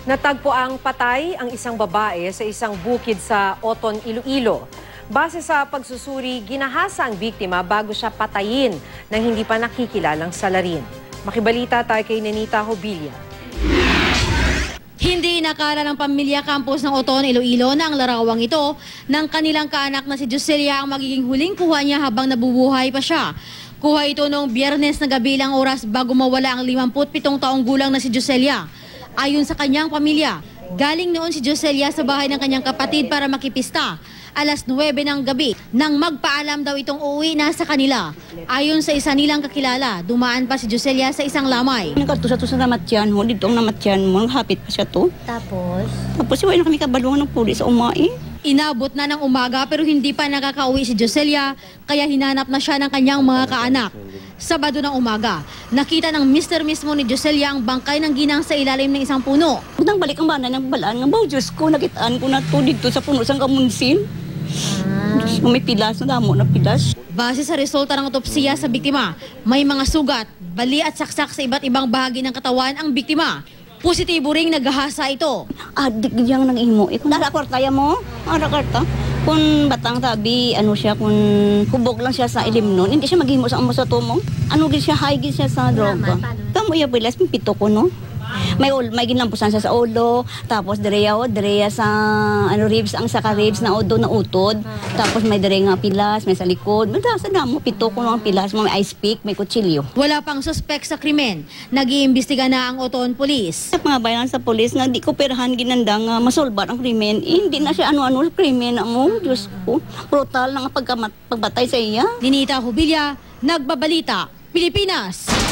Natagpo ang patay ang isang babae sa isang bukid sa Oton, Iloilo. Base sa pagsusuri, ginahasa ang biktima bago siya patayin ng hindi pa nakikilalang salarin. Makibalita tayo kay Nenita Hobilla. Hindi inakala ng pamilya Campos ng Oton, Iloilo na ang larawang ito ng kanilang kaanak na si Joselia ang magiging huling kuha niya habang nabubuhay pa siya. Kuha ito noong Biyernes na gabi lang oras bago mawala ang 57 taong gulang na si Joselia. Ayon sa kanyang pamilya, galing noon si Joselia sa bahay ng kanyang kapatid para makipista. Alas 9 ng gabi, nang magpaalam daw itong uuwi na sa kanila. Ayon sa isa nilang kakilala, dumaan pa si Joselia sa isang lamay. Nagkatusa to sa namatyan mo, dito ang namatyan mo, hapit pa siya to. Tapos Iwan na kami kabalungan ng pulis sa umai. Inabot na ng umaga pero hindi pa nakakauwi si Joselia, kaya hinanap na siya ng kanyang mga kaanak. Sabado ng umaga, nakita ng mister mismo ni Joselia ang bangkay ng ginang sa ilalim ng isang puno. Nang balik ang bana ng balaan, nga ba, Diyos ko, nakitaan ko na to dito sa puno sang kamunsin. Diyos ko, may pilas, na damo na pilas. Base sa resulta ng otopsiya sa biktima, may mga sugat, bali at saksak sa iba't ibang bahagi ng katawan ang biktima. Positibo ring naghahasa ito. Adik diyang nag-imo. Narakorta ya mo? Narakorta. Kung batang tabi, ano siya, kung hubog lang siya sa ilim nun, hindi siya maghimo sa amo sa tumong. Ano gid siya, high gid siya sa droga. Tamo ya pilas, pito ko no. May ginampusan siya sa ulo, tapos direya sa ribs, ang saka ribs na udo na utod. Tapos may dire nga pilas, may sa likod. Sa damo, pito ko ang pilas, may ice pick, may kutsilyo. Wala pang suspek sa krimen. Nag-iimbestiga na ang Oton Police. Sa mga bayan sa polis na di ko perahan ginanda nga masolbar ang krimen, hindi na siya ano-ano krimen na mo. Diyos ko, brutal na nga pagbatay sa iya. Nenita Hobilla, Nagbabalita, Pilipinas.